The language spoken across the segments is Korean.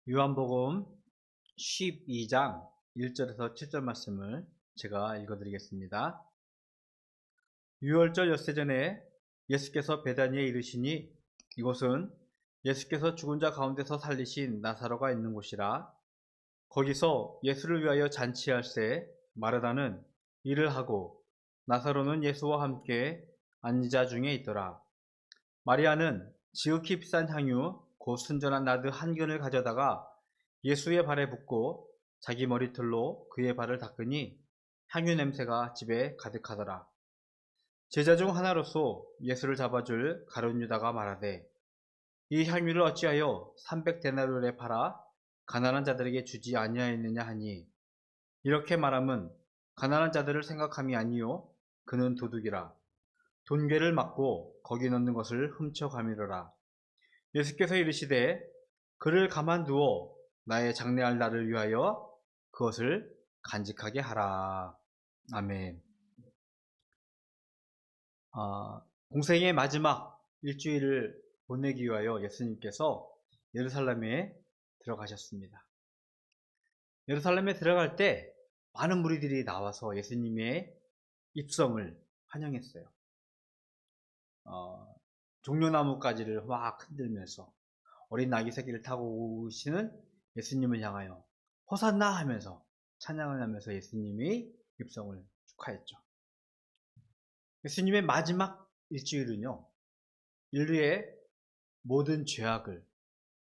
요한복음 12장 1절에서 7절 말씀을 제가 읽어드리겠습니다. 유월절 엿새 전에 예수께서 베다니에 이르시니 이곳은 예수께서 죽은 자 가운데서 살리신 나사로가 있는 곳이라. 거기서 예수를 위하여 잔치할새 마르다는 일을 하고 나사로는 예수와 함께 앉은 중에 있더라. 마리아는 지극히 비싼 향유 곧 순전한 나드 한 근을 가져다가 예수의 발에 붓고 자기 머리털로 그의 발을 닦으니 향유 냄새가 집에 가득하더라. 제자 중 하나로서 예수를 잡아줄 가룟 유다가 말하되 이 향유를 어찌하여 300데나리온에 팔아 가난한 자들에게 주지 아니하였느냐 하니, 이렇게 말함은 가난한 자들을 생각함이 아니요 그는 도둑이라. 돈괴를 막고 거기 넣는 것을 훔쳐가미르라. 예수께서 이르시되 그를 가만두어 나의 장래할 날을 위하여 그것을 간직하게 하라. 아멘. 공생의 마지막 일주일을 보내기 위하여 예수님께서 예루살렘에 들어가셨습니다. 예루살렘에 들어갈 때 많은 무리들이 나와서 예수님의 입성을 환영했어요. 종려나무가지를 막 흔들면서 어린 아기 새끼를 타고 오시는 예수님을 향하여 호산나 하면서 찬양을 하면서 예수님의 입성을 축하했죠. 예수님의 마지막 일주일은요, 인류의 모든 죄악을,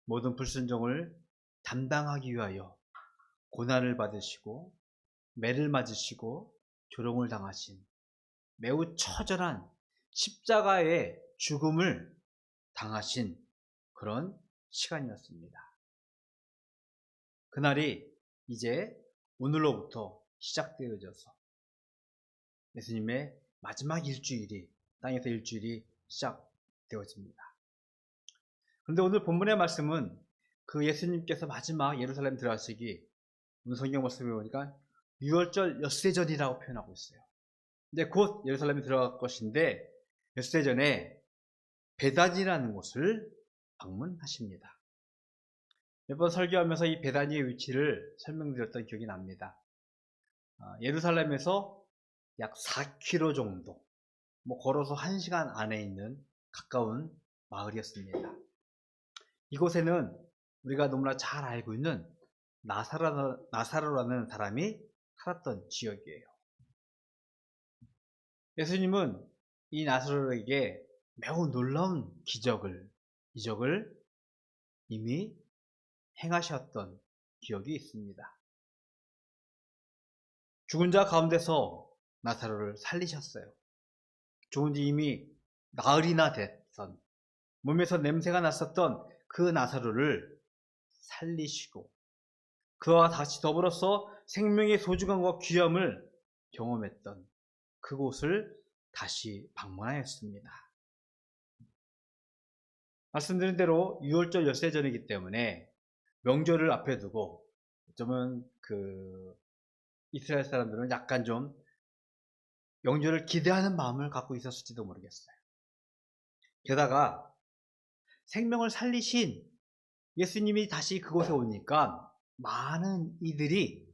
모든 불순종을 담당하기 위하여 고난을 받으시고 매를 맞으시고 조롱을 당하신 매우 처절한 십자가의 죽음을 당하신 그런 시간이었습니다. 그날이 이제 오늘로부터 시작되어져서 예수님의 마지막 일주일이, 땅에서 일주일이 시작되어집니다. 그런데 오늘 본문의 말씀은 그 예수님께서 마지막 예루살렘 들어가시기, 오늘 성경 말씀에 보니까 유월절 엿새 전이라고 표현하고 있어요. 이제 곧 예루살렘에 들어갈 것인데 엿새 전에 베다니라는 곳을 방문하십니다. 몇 번 설교하면서 이 베다니의 위치를 설명드렸던 기억이 납니다. 예루살렘에서 약 4km 정도, 걸어서 1시간 안에 있는 가까운 마을이었습니다. 이곳에는 우리가 너무나 잘 알고 있는 나사로라는 사람이 살았던 지역이에요. 예수님은 이 나사로에게 매우 놀라운 이적을 이미 행하셨던 기억이 있습니다. 죽은 자 가운데서 나사로를 살리셨어요. 죽은 지 이미 나흘이나 됐던, 몸에서 냄새가 났었던 그 나사로를 살리시고 그와 다시 더불어서 생명의 소중함과 귀함을 경험했던 그곳을 다시 방문하였습니다. 말씀드린 대로 유월절 엿새 전이기 때문에 명절을 앞에 두고 어쩌면 이스라엘 사람들은 약간 좀 명절을 기대하는 마음을 갖고 있었을지도 모르겠어요. 게다가 생명을 살리신 예수님이 다시 그곳에 오니까 많은 이들이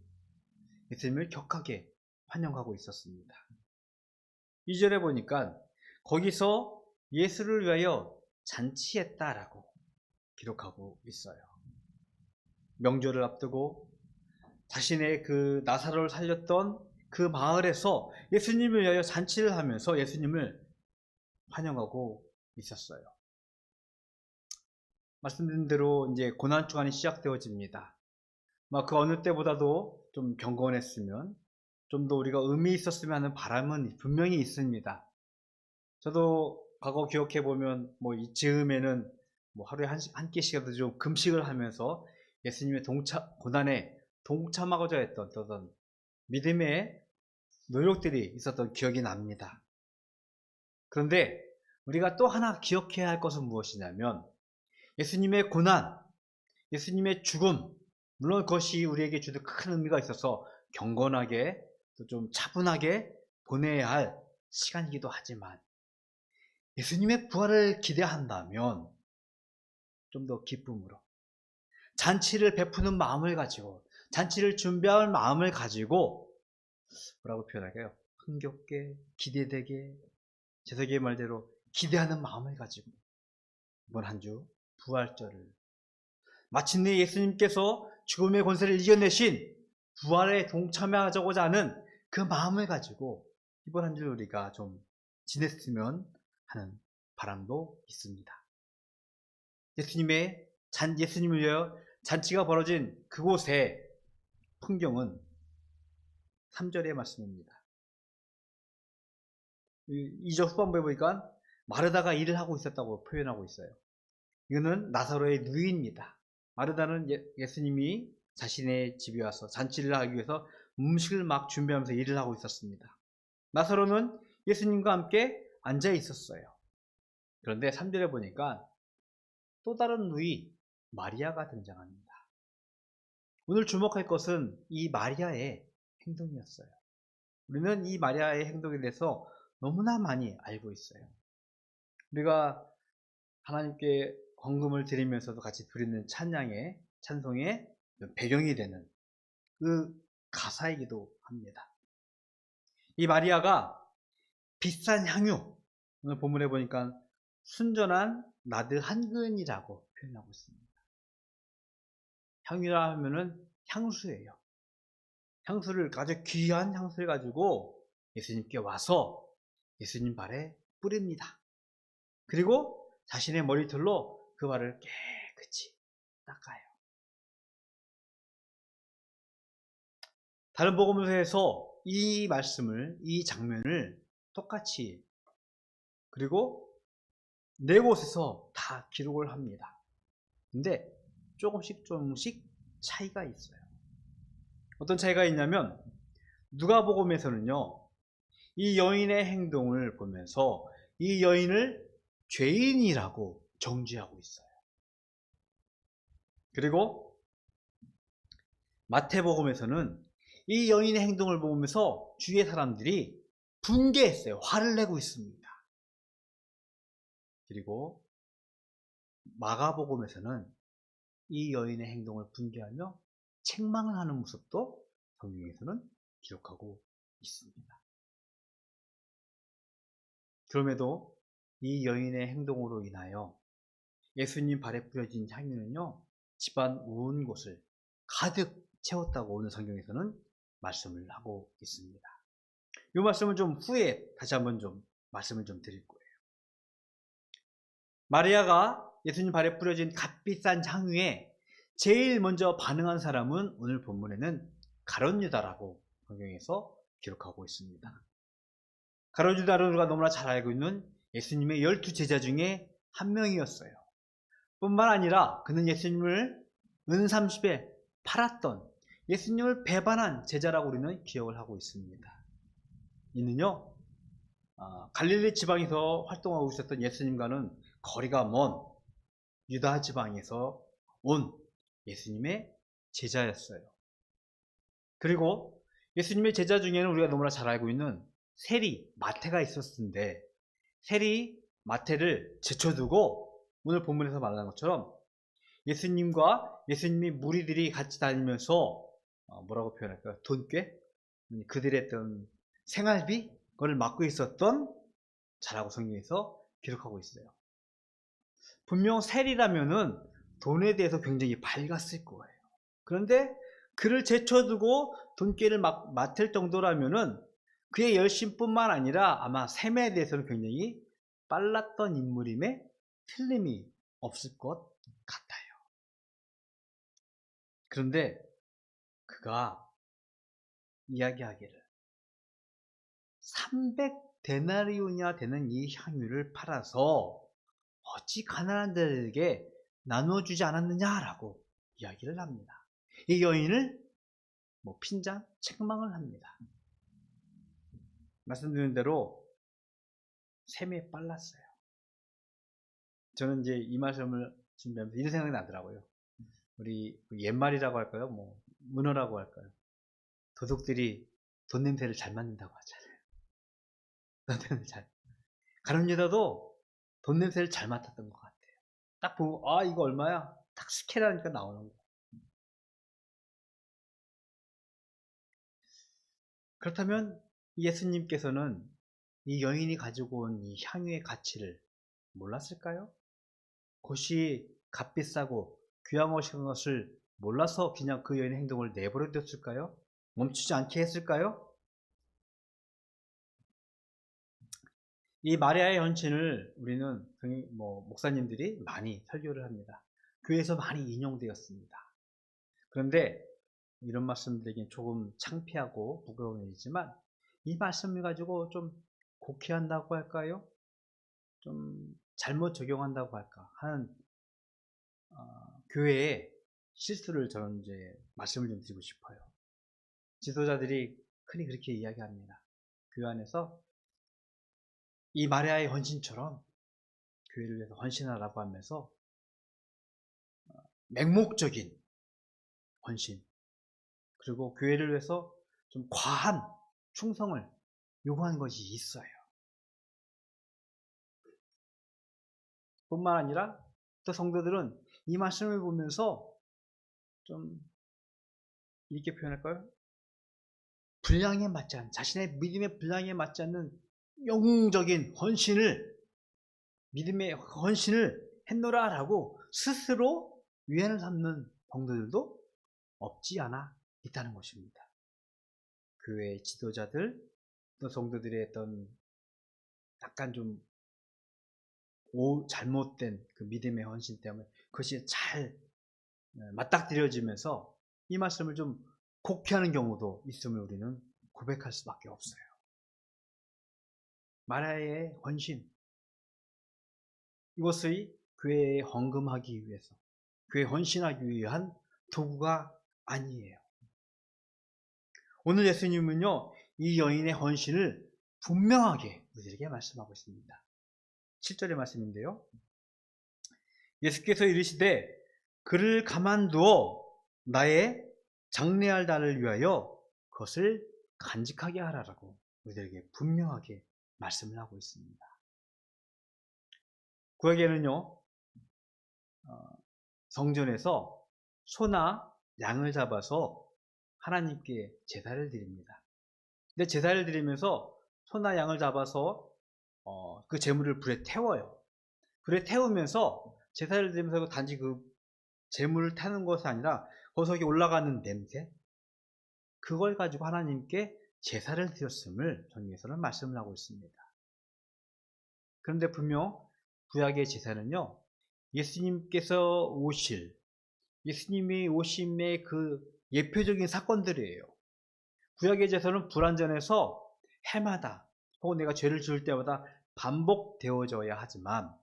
예수님을 격하게 환영하고 있었습니다. 2절에 보니까 거기서 예수를 위하여 잔치했다라고 기록하고 있어요. 명절을 앞두고 자신의 그 나사로를 살렸던 그 마을에서 예수님을 위하여 잔치를 하면서 예수님을 환영하고 있었어요. 말씀드린 대로 이제 고난 주간이 시작되어집니다. 그 어느 때보다도 좀 경건했으면, 좀 더 우리가 의미 있었으면 하는 바람은 분명히 있습니다. 저도 과거 기억해 보면 이 즈음에는 하루에 한 끼씩이라도 좀 금식을 하면서 예수님의 고난에 동참하고자 했던 어떤 믿음의 노력들이 있었던 기억이 납니다. 그런데 우리가 또 하나 기억해야 할 것은 무엇이냐면 예수님의 고난, 예수님의 죽음, 물론 그것이 우리에게 주는 큰 의미가 있어서 경건하게 또 좀 차분하게 보내야 할 시간이기도 하지만 예수님의 부활을 기대한다면 좀 더 기쁨으로 잔치를 베푸는 마음을 가지고 잔치를 준비할 마음을 가지고 뭐라고 표현할까요? 흥겹게 기대되게 제석의 말대로 기대하는 마음을 가지고 이번 한 주 부활절을 마침내 예수님께서 죽음의 권세를 이겨내신 부활에 동참하고자 하는 그 마음을 가지고 이번 한 주 우리가 좀 지냈으면 하는 바람도 있습니다. 예수님을 위하여 잔치가 벌어진 그곳의 풍경은 3절의 말씀입니다. 2절 후반부에 보니까 마르다가 일을 하고 있었다고 표현하고 있어요. 이거는 나사로의 누이입니다. 마르다는 예수님이 자신의 집에 와서 잔치를 하기 위해서 음식을 막 준비하면서 일을 하고 있었습니다. 나사로는 예수님과 함께 앉아 있었어요. 그런데 3절에 보니까 또 다른 누이 마리아가 등장합니다. 오늘 주목할 것은 이 마리아의 행동이었어요. 우리는 이 마리아의 행동에 대해서 너무나 많이 알고 있어요. 우리가 하나님께 헌금을 드리면서도 같이 드리는 찬송의 배경이 되는 그 가사이기도 합니다. 이 마리아가 비싼 향유, 오늘 본문에 보니까 순전한 나드 한 근이라고 표현하고 있습니다. 향유라 하면은 향수예요. 향수를 아주 귀한 향수를 가지고 예수님께 와서 예수님 발에 뿌립니다. 그리고 자신의 머리털로 그 발을 깨끗이 닦아요. 다른 복음서에서 이 말씀을, 이 장면을 똑같이 그리고 네 곳에서 다 기록을 합니다. 근데 조금씩 차이가 있어요. 어떤 차이가 있냐면 누가복음에서는요, 이 여인의 행동을 보면서 이 여인을 죄인이라고 정죄하고 있어요. 그리고 마태복음에서는 이 여인의 행동을 보면서 주위의 사람들이 분개했어요. 화를 내고 있습니다. 그리고 마가복음에서는 이 여인의 행동을 분개하며 책망을 하는 모습도 성경에서는 기록하고 있습니다. 그럼에도 이 여인의 행동으로 인하여 예수님 발에 뿌려진 향유는요, 집안 온 곳을 가득 채웠다고 오늘 성경에서는 말씀을 하고 있습니다. 이 말씀을 좀 후에 다시 한번 좀 말씀을 좀 드릴 거예요. 마리아가 예수님 발에 뿌려진 값비싼 향유에 제일 먼저 반응한 사람은 오늘 본문에는 가룟 유다라고 성경에서 기록하고 있습니다. 가룟 유다는 우리가 너무나 잘 알고 있는 예수님의 12제자 중에 한 명이었어요. 뿐만 아니라 그는 예수님을 은30에 팔았던 예수님을 배반한 제자라고 우리는 기억을 하고 있습니다. 이는요, 갈릴리 지방에서 활동하고 있었던 예수님과는 거리가 먼 유다 지방에서 온 예수님의 제자였어요. 그리고 예수님의 제자 중에는 우리가 너무나 잘 알고 있는 세리 마태가 있었는데 세리 마태를 제쳐두고 오늘 본문에서 말하는 것처럼 예수님과 예수님의 무리들이 같이 다니면서 뭐라고 표현할까요? 돈꾀? 그들의 어떤 생활비? 그걸 맡고 있었던 자라고 성경에서 기록하고 있어요. 분명 세리라면은 돈에 대해서 굉장히 밝았을 거예요. 그런데 그를 제쳐두고 돈꾀를 맡을 정도라면은 그의 열심뿐만 아니라 아마 셈에 대해서는 굉장히 빨랐던 인물임에 틀림이 없을 것 같아요. 그런데 그가 이야기하기를 300데나리온이나 되는 이 향유를 팔아서 어찌 가난한 자들에게 나누어주지 않았느냐라고 이야기를 합니다. 이 여인을 핀잔 책망을 합니다. 말씀드린 대로 셈에 빨랐어요. 저는 이제 이 말씀을 준비하면서 이런 생각이 나더라고요. 우리 옛말이라고 할까요? 문어라고 할까요? 도둑들이 돈 냄새를 잘 맡는다고 하잖아요. 가룟 유다도 돈 냄새를 잘 맡았던 것 같아요. 딱 보고 아 이거 얼마야? 딱 스캔하니까 나오는 거예요. 그렇다면 예수님께서는 이 여인이 가지고 온 이 향유의 가치를 몰랐을까요? 그것이 값비싸고 귀한 것을 몰라서 그냥 그 여인의 행동을 내버려 뒀을까요? 멈추지 않게 했을까요? 이 마리아의 헌신을 우리는 목사님들이 많이 설교를 합니다. 교회에서 많이 인용되었습니다. 그런데 이런 말씀드리긴 조금 창피하고 부끄러운 일이지만 이 말씀을 가지고 좀 곡해한다고 할까요? 좀 잘못 적용한다고 할까 하는 교회의 실수를 저는 이제 말씀을 좀 드리고 싶어요. 지도자들이 흔히 그렇게 이야기합니다. 교회 안에서 이 마리아의 헌신처럼 교회를 위해서 헌신하라고 하면서 맹목적인 헌신 그리고 교회를 위해서 좀 과한 충성을 요구하는 것이 있어요. 뿐만 아니라 또 성도들은 이 말씀을 보면서 좀 이렇게 표현할까요? 분량에 맞지 않는 자신의 믿음의 분량에 맞지 않는 영웅적인 믿음의 헌신을 했노라라고 스스로 위안을 삼는 성도들도 없지 않아 있다는 것입니다. 교회의 지도자들 또 성도들의 어떤 약간 좀 잘못된 그 믿음의 헌신 때문에 그것이 잘 맞닥뜨려지면서 이 말씀을 좀 곡해하는 경우도 있음을 우리는 고백할 수밖에 없어요. 마리아의 헌신 이것의 교회에 헌금하기 위해서 교회에 헌신하기 위한 도구가 아니에요. 오늘 예수님은요 이 여인의 헌신을 분명하게 우리에게 말씀하고 있습니다. 7절의 말씀인데요. 예수께서 이르시되 그를 가만두어 나의 장래할 날을 위하여 그것을 간직하게 하라라고 우리들에게 분명하게 말씀을 하고 있습니다. 구약에는요 성전에서 소나 양을 잡아서 하나님께 제사를 드립니다. 근데 제사를 드리면서 소나 양을 잡아서 그 제물을 불에 태워요. 불에 태우면서 제사를 드리면서 단지 그 제물을 타는 것이 아니라 거기서 올라가는 냄새 그걸 가지고 하나님께 제사를 드렸음을 성경에서는 말씀을 하고 있습니다. 그런데 분명 구약의 제사는요 예수님께서 예수님이 오심의 그 예표적인 사건들이에요. 구약의 제사는 불완전해서 해마다 혹은 내가 죄를 지을 때마다 반복되어져야 하지만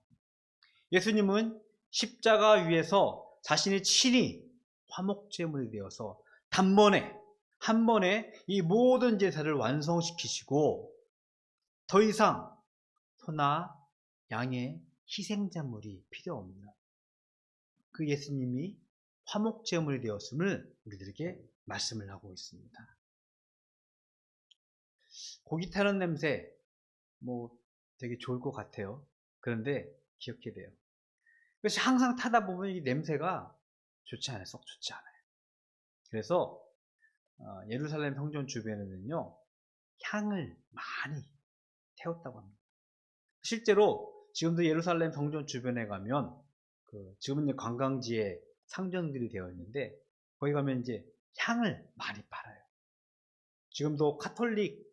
예수님은 십자가 위에서 자신이 친히 화목제물이 되어서 한 번에 이 모든 제사를 완성시키시고 더 이상 소나 양의 희생제물이 필요 없는 그 예수님이 화목제물이 되었음을 우리들에게 말씀을 하고 있습니다. 고기 타는 냄새 되게 좋을 것 같아요. 그런데 기억해야 돼요. 그래서 항상 타다 보면 이 냄새가 좋지 않아요. 썩 좋지 않아요. 그래서 예루살렘 성전 주변에는요 향을 많이 태웠다고 합니다. 실제로 지금도 예루살렘 성전 주변에 가면 지금은 관광지에 상점들이 되어 있는데 거기 가면 이제 향을 많이 팔아요. 지금도 카톨릭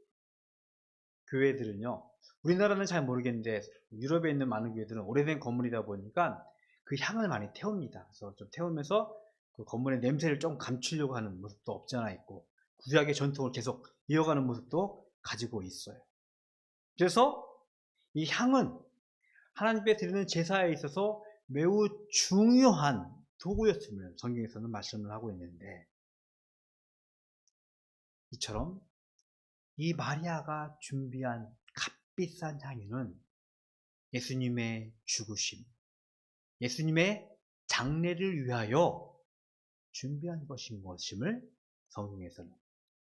교회들은요 우리나라는 잘 모르겠는데 유럽에 있는 많은 교회들은 오래된 건물이다 보니까 그 향을 많이 태웁니다. 그래서 좀 태우면서 그 건물의 냄새를 좀 감추려고 하는 모습도 없지 않아 있고 구약의 전통을 계속 이어가는 모습도 가지고 있어요. 그래서 이 향은 하나님께 드리는 제사에 있어서 매우 중요한 도구였음을 성경에서는 말씀을 하고 있는데 이처럼 이 마리아가 준비한 값비싼 향유는 예수님의 죽으심, 예수님의 장례를 위하여 준비한 것임을 성경에서는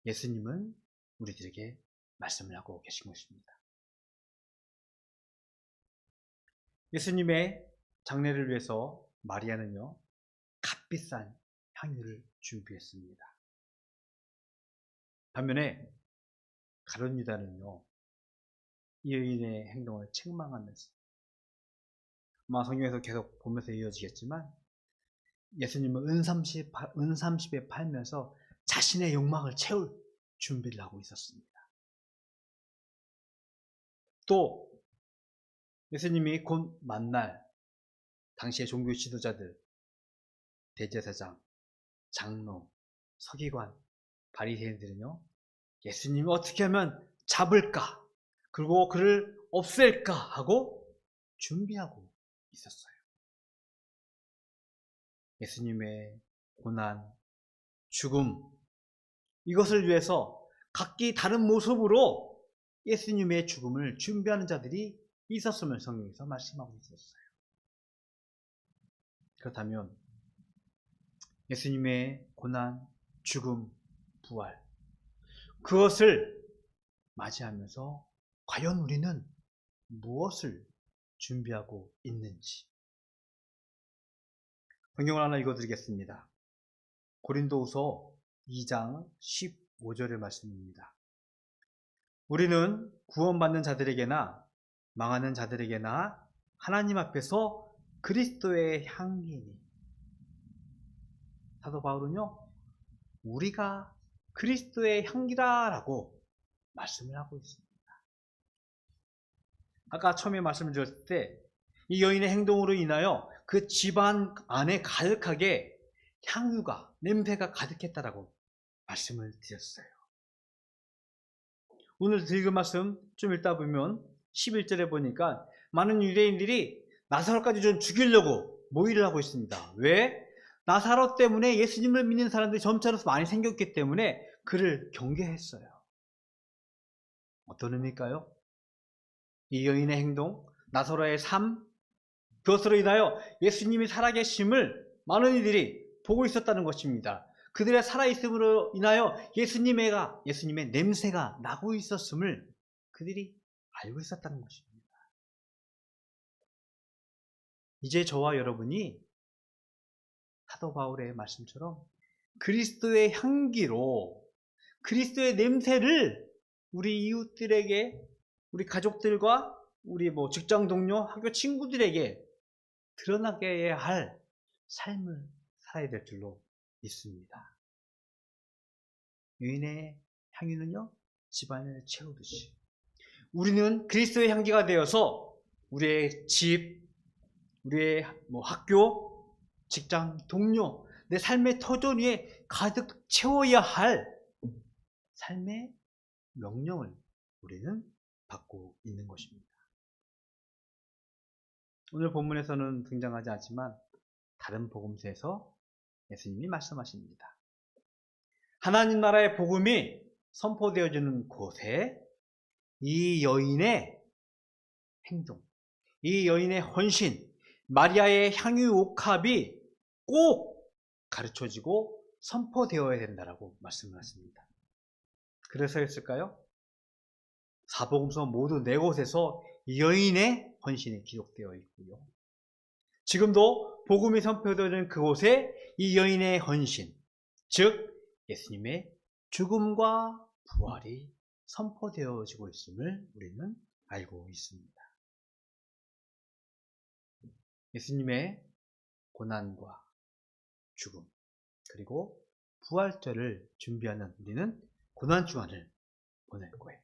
예수님은 우리들에게 말씀을 하고 계신 것입니다. 예수님의 장례를 위해서 마리아는요, 값비싼 향유를 준비했습니다. 반면에 가룟 유다는요, 이 여인의 행동을 책망하면서, 아마 성경에서 계속 보면서 이어지겠지만, 예수님은 은30에 팔면서 자신의 욕망을 채울 준비를 하고 있었습니다. 또 예수님이 곧 만날 당시의 종교 지도자들, 대제사장, 장로, 서기관, 바리새인들은요, 예수님을 어떻게 하면 잡을까, 그리고 그를 없앨까 하고 준비하고 있었어요. 예수님의 고난, 죽음, 이것을 위해서 각기 다른 모습으로 예수님의 죽음을 준비하는 자들이 있었음을 성경에서 말씀하고 있었어요. 그렇다면 예수님의 고난, 죽음, 부활, 그것을 맞이하면서 과연 우리는 무엇을 준비하고 있는지, 성경을 하나 읽어드리겠습니다. 고린도후서 2장 15절의 말씀입니다. 우리는 구원받는 자들에게나 망하는 자들에게나 하나님 앞에서 그리스도의 향기니. 사도 바울은요, 우리가 그리스도의 향기라라고 말씀을 하고 있습니다. 아까 처음에 말씀을 드렸을 때 이 여인의 행동으로 인하여 그 집안 안에 가득하게 향유가, 냄새가 가득했다라고 말씀을 드렸어요. 오늘 읽은 말씀 좀 읽다 보면 11절에 보니까 많은 유대인들이 나사로까지 좀 죽이려고 모의를 하고 있습니다. 왜? 나사로 때문에 예수님을 믿는 사람들이 점차로 많이 생겼기 때문에 그를 경계했어요. 어떤 의미일까요? 이 여인의 행동, 나사로의 삶, 그것으로 인하여 예수님이 살아계심을 많은 이들이 보고 있었다는 것입니다. 그들의 살아있음으로 인하여 예수님의 냄새가 나고 있었음을 그들이 알고 있었다는 것입니다. 이제 저와 여러분이 사도 바울의 말씀처럼 그리스도의 향기로, 그리스도의 냄새를 우리 이웃들에게, 우리 가족들과 우리 직장 동료, 학교 친구들에게 드러나게 할 삶을 살아야 될 줄로 믿습니다. 여인의 향유는요, 집안을 채우듯이 우리는 그리스도의 향기가 되어서 우리의 집, 우리의 학교, 직장, 동료, 내 삶의 터전 위에 가득 채워야 할 삶의 명령을 우리는 받고 있는 것입니다. 오늘 본문에서는 등장하지 않지만 다른 복음서에서 예수님이 말씀하십니다. 하나님 나라의 복음이 선포되어지는 곳에 이 여인의 행동, 이 여인의 헌신, 마리아의 향유 옥합이 꼭 가르쳐지고 선포되어야 된다라고 말씀을 하십니다. 그래서였을까요? 사복음서 모두 4곳에서 이 여인의 헌신이 기록되어 있고요. 지금도 복음이 선포되는 그곳에 이 여인의 헌신, 즉 예수님의 죽음과 부활이 선포되어지고 있음을 우리는 알고 있습니다. 예수님의 고난과 죽음, 그리고 부활절을 준비하는 우리는 고난주간을 보낼 거예요.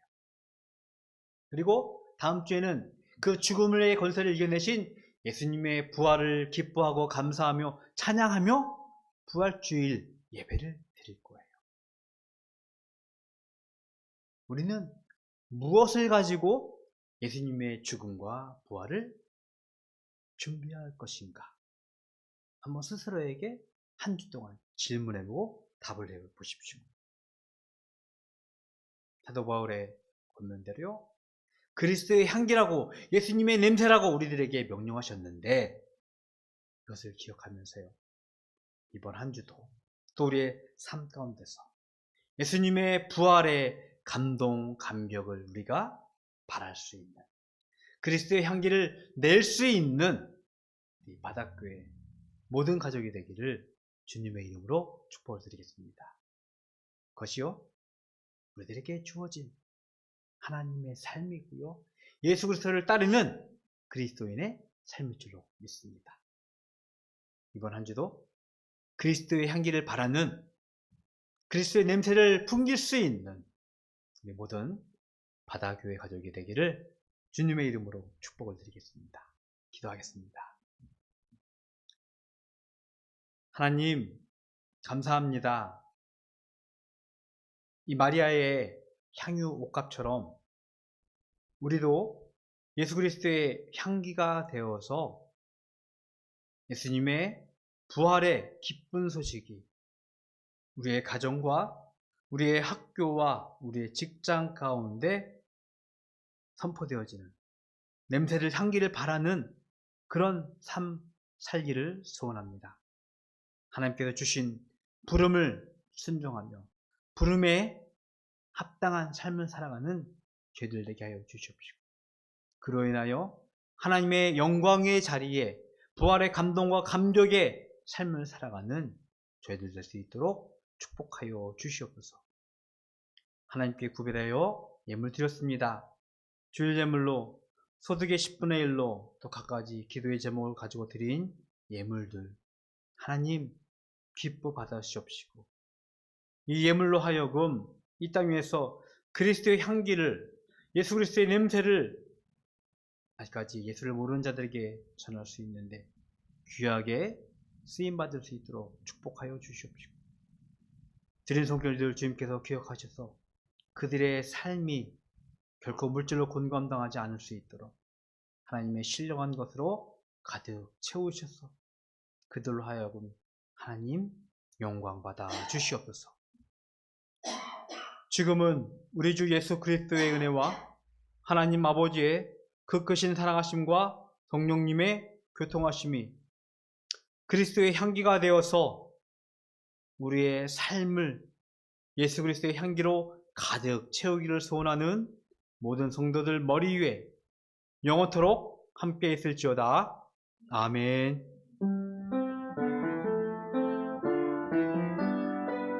그리고 다음 주에는 그 죽음의 권세를 이겨내신 예수님의 부활을 기뻐하고 감사하며 찬양하며 부활주일 예배를 드릴 거예요. 우리는 무엇을 가지고 예수님의 죽음과 부활을 준비할 것인가? 한번 스스로에게 한 주 동안 질문해보고 답을 해보십시오. 사도 바울의 권면대로요, 그리스도의 향기라고, 예수님의 냄새라고 우리들에게 명령하셨는데, 이것을 기억하면서요, 이번 한 주도 또 우리의 삶 가운데서 예수님의 부활의 감동, 감격을 우리가 바랄 수 있는, 그리스도의 향기를 낼 수 있는 이 바닷교회 모든 가족이 되기를 주님의 이름으로 축복을 드리겠습니다. 그것이요, 우리들에게 주어진 하나님의 삶이고요, 예수 그리스도를 따르는 그리스도인의 삶일 줄로 믿습니다. 이번 한 주도 그리스도의 향기를 바라는, 그리스도의 냄새를 풍길 수 있는 우리 모든 바다교회 가족이 되기를 주님의 이름으로 축복을 드리겠습니다. 기도하겠습니다. 하나님, 감사합니다. 이 마리아의 향유 옷값처럼 우리도 예수 그리스도의 향기가 되어서 예수님의 부활의 기쁜 소식이 우리의 가정과 우리의 학교와 우리의 직장 가운데 선포되어지는, 냄새를, 향기를 바라는 그런 삶 살기를 소원합니다. 하나님께서 주신 부름을 순종하며 부름에 합당한 삶을 살아가는 저희들 되게 하여 주시옵시고, 그로 인하여 하나님의 영광의 자리에 부활의 감동과 감격의 삶을 살아가는 저희들 될 수 있도록 축복하여 주시옵소서. 하나님께 구별하여 예물 드렸습니다. 주일 예물로 소득의 10분의 1로 또 각가지 기도의 제목을 가지고 드린 예물들, 하나님 기뻐 받으시옵시고, 이 예물로 하여금 이 땅 위에서 그리스도의 향기를, 예수 그리스도의 냄새를 아직까지 예수를 모르는 자들에게 전할 수 있는데 귀하게 쓰임받을 수 있도록 축복하여 주시옵시고, 드린 손길들 주님께서 기억하셔서 그들의 삶이 결코 물질로 곤감당하지 않을 수 있도록 하나님의 신령한 것으로 가득 채우셔서 그들로 하여금 하나님 영광받아 주시옵소서. 지금은 우리 주 예수 그리스도의 은혜와 하나님 아버지의 그 크신 사랑하심과 성령님의 교통하심이 그리스도의 향기가 되어서 우리의 삶을 예수 그리스도의 향기로 가득 채우기를 소원하는 모든 성도들 머리 위에 영원토록 함께 있을지어다. 아멘.